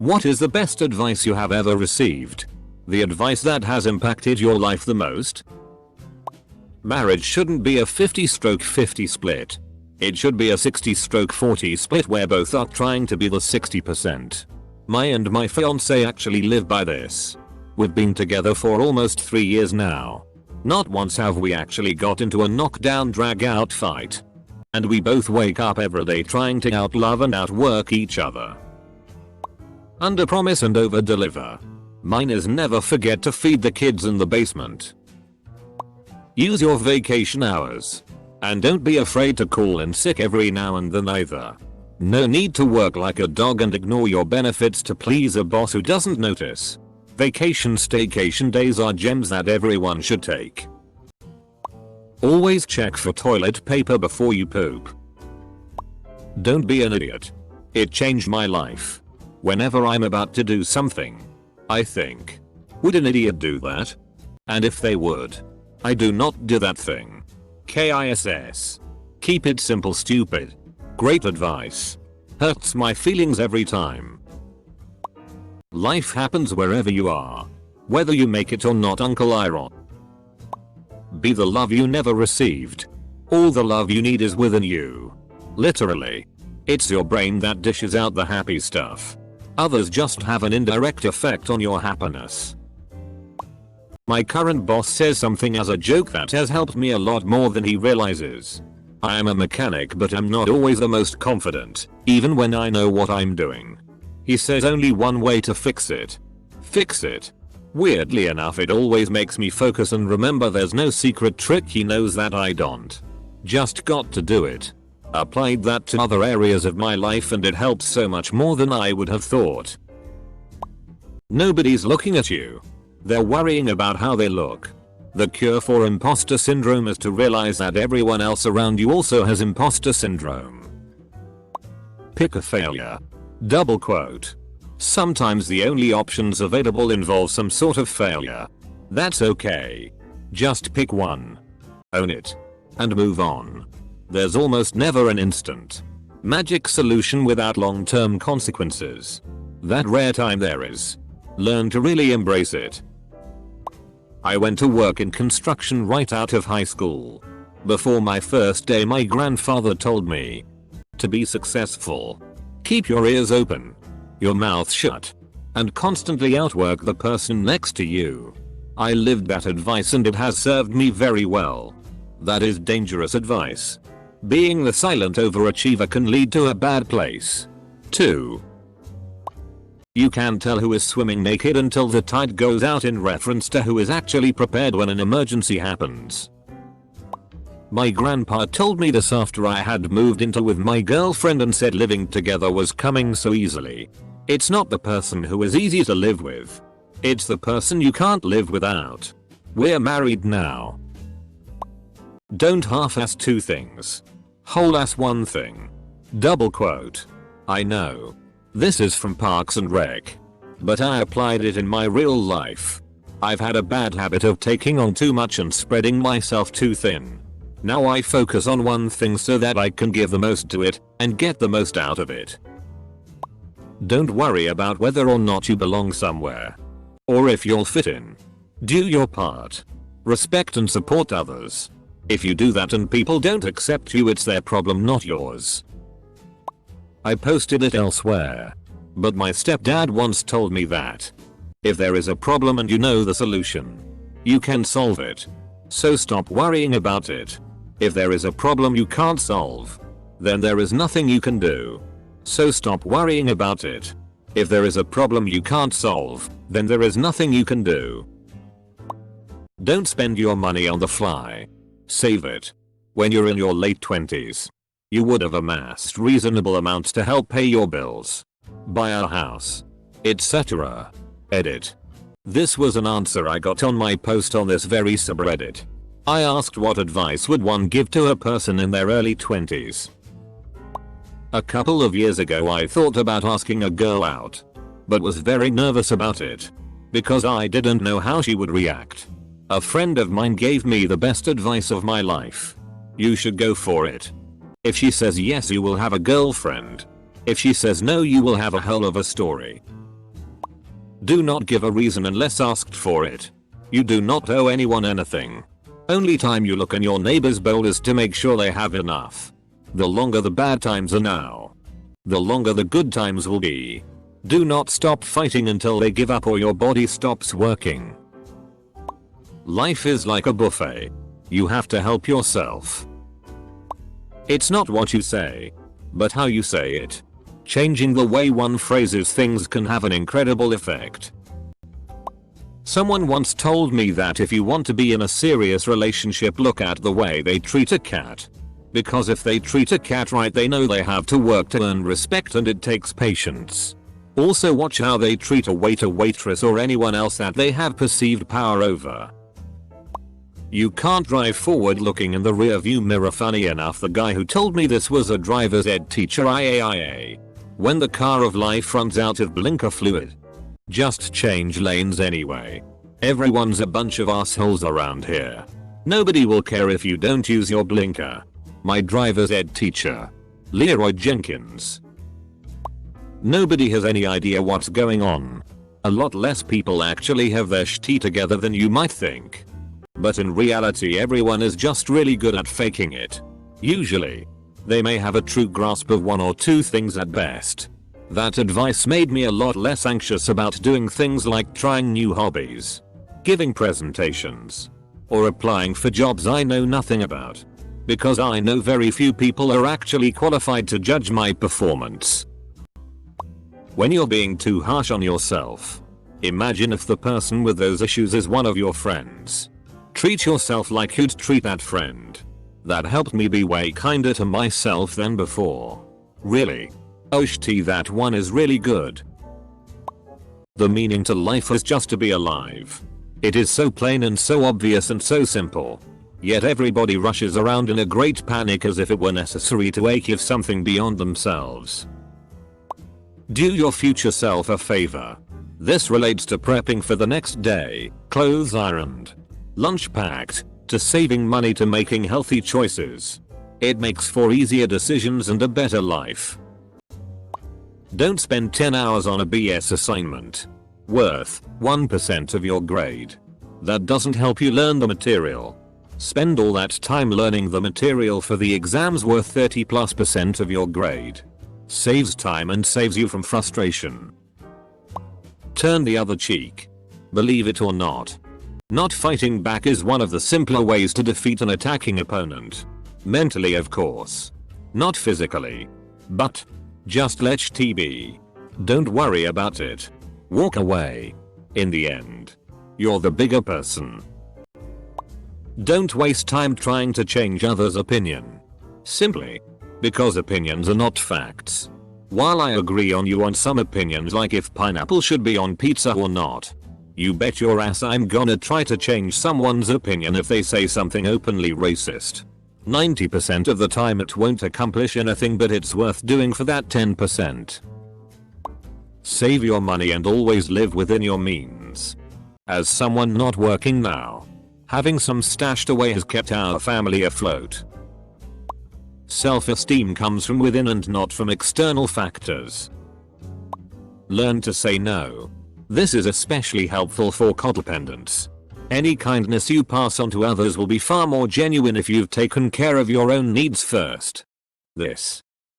What is the best advice you have ever received? The advice that has impacted your life the most? Marriage shouldn't be a 50/50 split. It should be a 60/40 split where both are trying to be the 60%. My and my fiance actually live by this. We've been together for almost 3 years now. Not once have we actually got into a knockdown drag out fight. And we both wake up every day trying to outlove and outwork each other. Under promise and over deliver. Mine is never forget to feed the kids in the basement. Use your vacation hours. And don't be afraid to call in sick every now and then either. No need to work like a dog and ignore your benefits to please a boss who doesn't notice. Vacation staycation days are gems that everyone should take. Always check for toilet paper before you poop. Don't be an idiot. It changed my life. Whenever I'm about to do something, I think, would an idiot do that? And if they would, I do not do that thing. KISS. Keep it simple, stupid. Great advice. Hurts my feelings every time. Life happens wherever you are. Whether you make it or not, Uncle Iron. Be the love you never received. All the love you need is within you. Literally. It's your brain that dishes out the happy stuff. Others just have an indirect effect on your happiness. My current boss says something as a joke that has helped me a lot more than he realizes. I am a mechanic, but I'm not always the most confident, even when I know what I'm doing. He says only one way to fix it. Fix it. Weirdly enough, it always makes me focus and remember there's no secret trick he knows that I don't. Just got to do it. Applied that to other areas of my life and it helps so much more than I would have thought. Nobody's looking at you. They're worrying about how they look. The cure for imposter syndrome is to realize that everyone else around you also has imposter syndrome. Pick a failure. Double quote. Sometimes the only options available involve some sort of failure. That's okay. Just pick one. Own it. And move on. There's almost never an instant magic solution without long-term consequences. That rare time there is. Learn to really embrace it. I went to work in construction right out of high school. Before my first day, my grandfather told me, to be successful, keep your ears open, your mouth shut, and constantly outwork the person next to you. I lived that advice and it has served me very well. That is dangerous advice. Being the silent overachiever can lead to a bad place. 2. You can tell who is swimming naked until the tide goes out, in reference to who is actually prepared when an emergency happens. My grandpa told me this after I had moved into with my girlfriend and said living together was coming so easily. It's not the person who is easy to live with. It's the person you can't live without. We're married now. Don't half-ass two things. Whole-ass one thing. Double quote. I know. This is from Parks and Rec. But I applied it in my real life. I've had a bad habit of taking on too much and spreading myself too thin. Now I focus on one thing so that I can give the most to it and get the most out of it. Don't worry about whether or not you belong somewhere. Or if you'll fit in. Do your part. Respect and support others. If you do that and people don't accept you, it's their problem, not yours. I posted it elsewhere. But my stepdad once told me that if there is a problem and you know the solution, you can solve it. So stop worrying about it. If there is a problem you can't solve, then there is nothing you can do. So stop worrying about it. If there is a problem you can't solve, then there is nothing you can do. Don't spend your money on the fly. Save it. When you're in your late 20s, you would have amassed reasonable amounts to help pay your bills, buy a house, etc. Edit. This was an answer I got on my post on this very subreddit. I asked what advice would one give to a person in their early 20s. A couple of years ago I thought about asking a girl out, but was very nervous about it because I didn't know how she would react. A friend of mine gave me the best advice of my life. You should go for it. If she says yes, you will have a girlfriend. If she says no, you will have a hell of a story. Do not give a reason unless asked for it. You do not owe anyone anything. Only time you look in your neighbor's bowl is to make sure they have enough. The longer the bad times are now, the longer the good times will be. Do not stop fighting until they give up or your body stops working. Life is like a buffet. You have to help yourself. It's not what you say, but how you say it. Changing the way one phrases things can have an incredible effect. Someone once told me that if you want to be in a serious relationship, look at the way they treat a cat. Because if they treat a cat right, they know they have to work to earn respect and it takes patience. Also watch how they treat a waiter, waitress or anyone else that they have perceived power over. You can't drive forward looking in the rearview mirror. Funny enough, the guy who told me this was a driver's ed teacher. IAIA. When the car of life runs out of blinker fluid, just change lanes anyway. Everyone's a bunch of assholes around here. Nobody will care if you don't use your blinker. My driver's ed teacher, Leroy Jenkins. Nobody has any idea what's going on. A lot less people actually have their shit together than you might think. But in reality, everyone is just really good at faking it. Usually, they may have a true grasp of one or two things at best. That advice made me a lot less anxious about doing things like trying new hobbies, giving presentations, or applying for jobs I know nothing about. Because I know very few people are actually qualified to judge my performance. When you're being too harsh on yourself, imagine if the person with those issues is one of your friends. Treat yourself like you'd treat that friend. That helped me be way kinder to myself than before. Really. Oh shit, that one is really good. The meaning to life is just to be alive. It is so plain and so obvious and so simple. Yet everybody rushes around in a great panic as if it were necessary to achieve something beyond themselves. Do your future self a favor. This relates to prepping for the next day, clothes ironed, lunch packed, to saving money to making healthy choices. It makes for easier decisions and a better life. Don't spend 10 hours on a BS assignment worth 1% of your grade. That doesn't help you learn the material. Spend all that time learning the material for the exams worth 30+% of your grade. Saves time and saves you from frustration. Turn the other cheek. Believe it or not fighting back is one of the simpler ways to defeat an attacking opponent. Mentally, of course. Not physically. But just let it be. Don't worry about it. Walk away. In the end, you're the bigger person. Don't waste time trying to change others' opinion. Simply because opinions are not facts. While I agree on you on some opinions, like if pineapple should be on pizza or not, you bet your ass I'm gonna try to change someone's opinion if they say something openly racist. 90% of the time it won't accomplish anything, but it's worth doing for that 10%. Save your money and always live within your means. As someone not working now, having some stashed away has kept our family afloat. Self-esteem comes from within and not from external factors. Learn to say no. This is especially helpful for codependents. Any kindness you pass on to others will be far more genuine if you've taken care of your own needs first.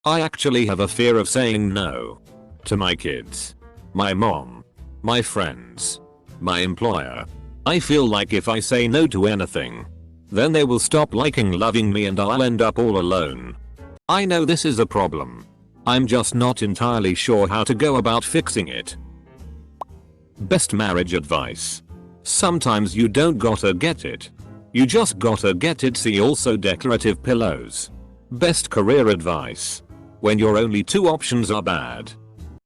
I actually have a fear of saying no. To my kids, my mom, my friends, my employer. I feel like if I say no to anything, then they will stop liking, loving me, and I'll end up all alone. I know this is a problem. I'm just not entirely sure how to go about fixing it. Best marriage advice. Sometimes you don't gotta get it. You just gotta get it. See also decorative pillows. Best career advice. When your only two options are bad,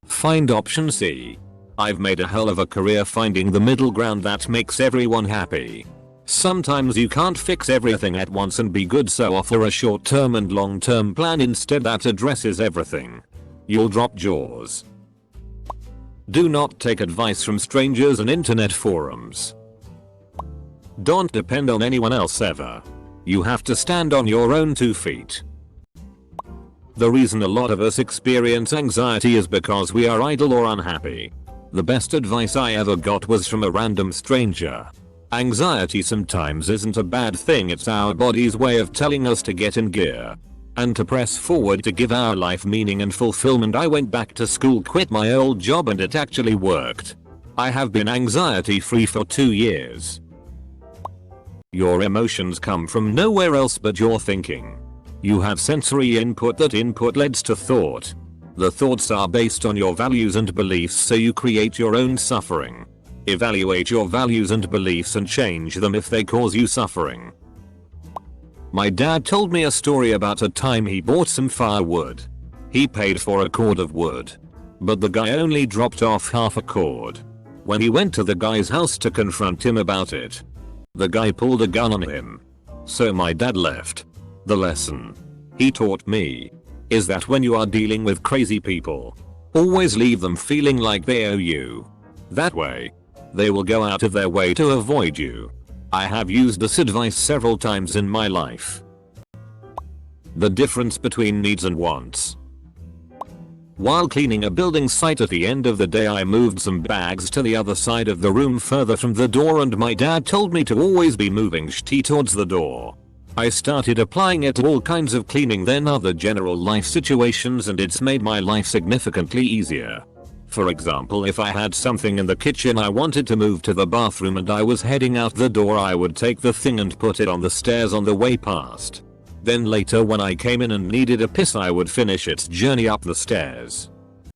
find option C. I've made a hell of a career finding the middle ground that makes everyone happy. Sometimes you can't fix everything at once and be good, so offer a short-term and long-term plan instead that addresses everything. You'll drop jaws. Do not take advice from strangers and internet forums. Don't depend on anyone else ever. You have to stand on your own 2 feet. The reason a lot of us experience anxiety is because we are idle or unhappy. The best advice I ever got was from a random stranger. Anxiety sometimes isn't a bad thing, it's our body's way of telling us to get in gear and to press forward to give our life meaning and fulfillment. I went back to school, quit my old job, and it actually worked. I have been anxiety free for 2 years. Your emotions come from nowhere else but your thinking. You have sensory input, that input leads to thought. The thoughts are based on your values and beliefs, so you create your own suffering. Evaluate your values and beliefs and change them if they cause you suffering. My dad told me a story about a time he bought some firewood. He paid for a cord of wood, but the guy only dropped off half a cord. When he went to the guy's house to confront him about it, the guy pulled a gun on him. So my dad left. The lesson he taught me is that when you are dealing with crazy people, always leave them feeling like they owe you. That way, they will go out of their way to avoid you. I have used this advice several times in my life. The difference between needs and wants. While cleaning a building site at the end of the day, I moved some bags to the other side of the room further from the door, and my dad told me to always be moving shit towards the door. I started applying it to all kinds of cleaning, then other general life situations, and it's made my life significantly easier. For example, if I had something in the kitchen I wanted to move to the bathroom and I was heading out the door, I would take the thing and put it on the stairs on the way past. Then later when I came in and needed a piss, I would finish its journey up the stairs.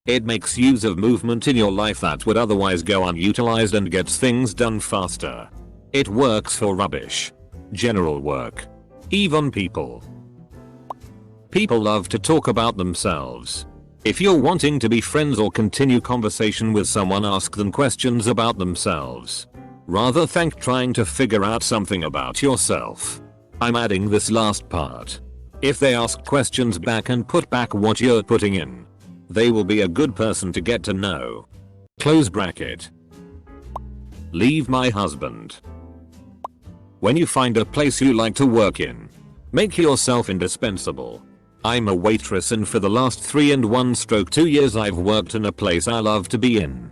It makes use of movement in your life that would otherwise go unutilized and gets things done faster. It works for rubbish, general work, even people. People love to talk about themselves. If you're wanting to be friends or continue conversation with someone, ask them questions about themselves, rather than trying to figure out something about yourself. I'm adding this last part. If they ask questions back and put back what you're putting in, they will be a good person to get to know. Close bracket. Leave my husband. When you find a place you like to work in, make yourself indispensable. I'm a waitress, and for the last 3.1/2 years I've worked in a place I love to be in.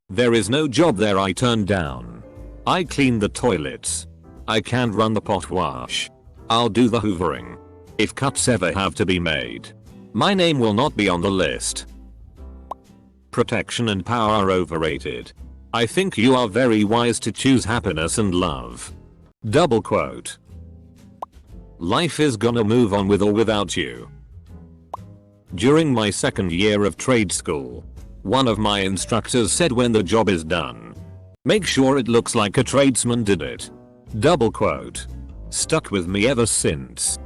There is no job there I turn down. I clean the toilets. I can't run the pot wash. I'll do the hoovering. If cuts ever have to be made, my name will not be on the list. Protection and power are overrated. I think you are very wise to choose happiness and love. Double quote. Life is gonna move on with or without you. During my second year of trade school, one of my instructors said, when the job is done, make sure it looks like a tradesman did it. Double quote. Stuck with me ever since.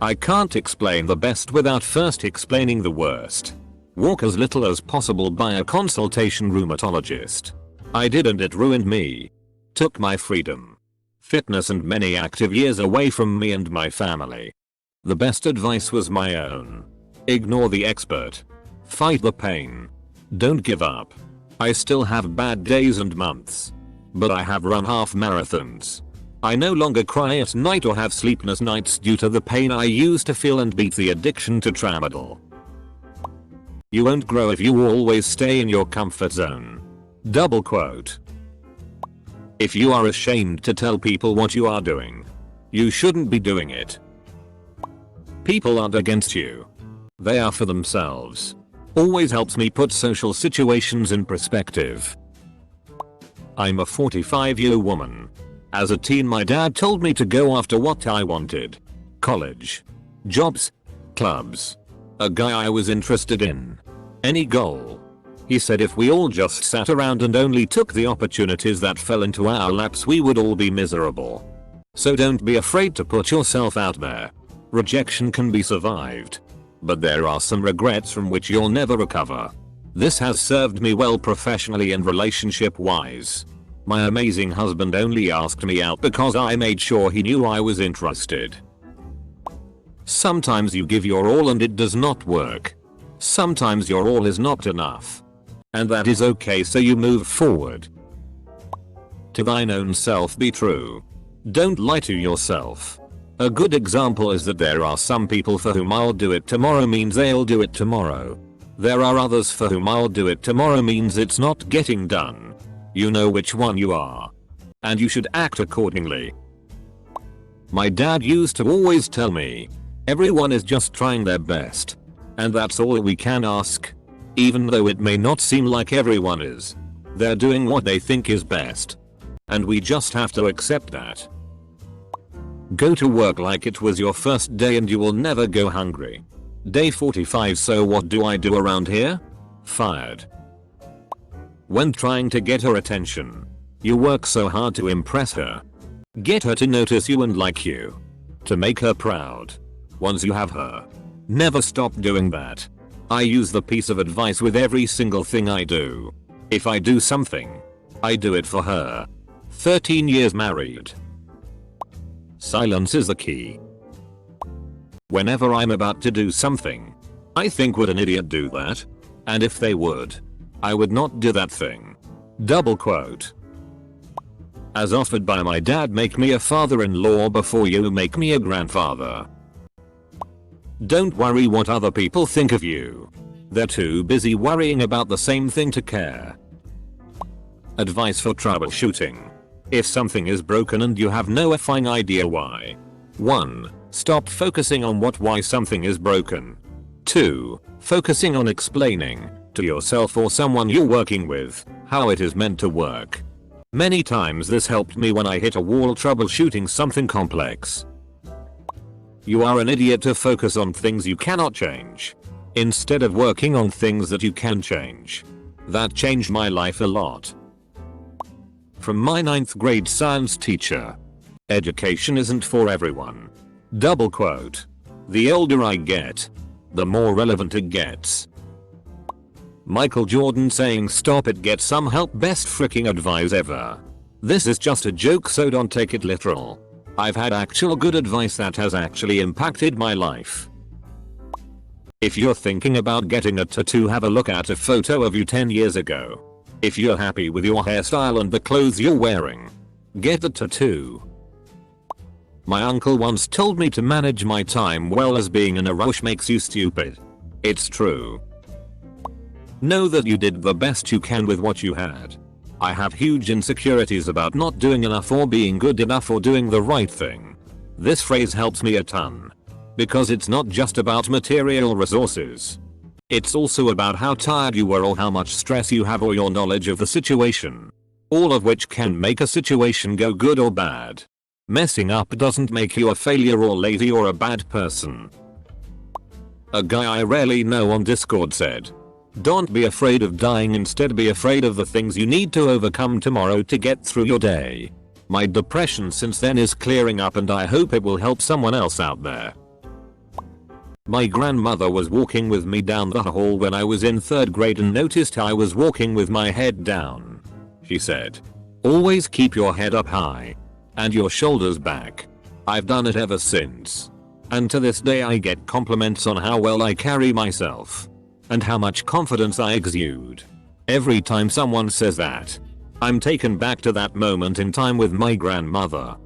I can't explain the best without first explaining the worst. Walk as little as possible by a consultation rheumatologist. I did, and it ruined me. Took my freedom, fitness and many active years away from me and my family. The best advice was my own. Ignore the expert. Fight the pain. Don't give up. I still have bad days and months, but I have run half marathons. I no longer cry at night or have sleepless nights due to the pain I used to feel, and beat the addiction to tramadol. You won't grow if you always stay in your comfort zone. Double quote. If you are ashamed to tell people what you are doing, you shouldn't be doing it. People aren't against you. They are for themselves. Always helps me put social situations in perspective. I'm a 45-year-old woman. As a teen, my dad told me to go after what I wanted. College, jobs, clubs, a guy I was interested in. Any goal. He said if we all just sat around and only took the opportunities that fell into our laps, we would all be miserable. So don't be afraid to put yourself out there. Rejection can be survived, but there are some regrets from which you'll never recover. This has served me well professionally and relationship wise. My amazing husband only asked me out because I made sure he knew I was interested. Sometimes you give your all and it does not work. Sometimes your all is not enough. And that is okay, so you move forward. To thine own self be true. Don't lie to yourself. A good example is that there are some people for whom I'll do it tomorrow means they'll do it tomorrow. There are others for whom I'll do it tomorrow means it's not getting done. You know which one you are. And you should act accordingly. My dad used to always tell me, everyone is just trying their best. And that's all we can ask. Even though it may not seem like everyone is. They're doing what they think is best. And we just have to accept that. Go to work like it was your first day and you will never go hungry. Day 45. So what do I do around here? Fired. When trying to get her attention, you work so hard to impress her. Get her to notice you and like you. To make her proud. Once you have her, never stop doing that. I use the piece of advice with every single thing I do. If I do something, I do it for her. 13 years married. Silence is the key. Whenever I'm about to do something, I think, would an idiot do that? And if they would, I would not do that thing. Double quote. As offered by my dad, make me a father-in-law before you make me a grandfather. Don't worry what other people think of you. They're too busy worrying about the same thing to care. Advice for troubleshooting. If something is broken and you have no effing idea why. 1. Stop focusing on why something is broken. 2. Focusing on explaining, to yourself or someone you're working with, how it is meant to work. Many times this helped me when I hit a wall troubleshooting something complex. You are an idiot to focus on things you cannot change, instead of working on things that you can change. That changed my life a lot. From my 9th grade science teacher. Education isn't for everyone. Double quote. The older I get, the more relevant it gets. Michael Jordan saying stop it, get some help, best freaking advice ever. This is just a joke, so don't take it literal. I've had actual good advice that has actually impacted my life. If you're thinking about getting a tattoo, have a look at a photo of you 10 years ago. If you're happy with your hairstyle and the clothes you're wearing, get the tattoo. My uncle once told me to manage my time well, as being in a rush makes you stupid. It's true. Know that you did the best you can with what you had. I have huge insecurities about not doing enough or being good enough or doing the right thing. This phrase helps me a ton. Because it's not just about material resources. It's also about how tired you were or how much stress you have or your knowledge of the situation. All of which can make a situation go good or bad. Messing up doesn't make you a failure or lazy or a bad person. A guy I rarely know on Discord said, don't be afraid of dying, instead be afraid of the things you need to overcome tomorrow to get through your day. My depression since then is clearing up and I hope it will help someone else out there. My grandmother was walking with me down the hall when I was in 3rd grade and noticed I was walking with my head down. She said, always keep your head up high. And your shoulders back. I've done it ever since. And to this day I get compliments on how well I carry myself. And how much confidence I exude. Every time someone says that, I'm taken back to that moment in time with my grandmother.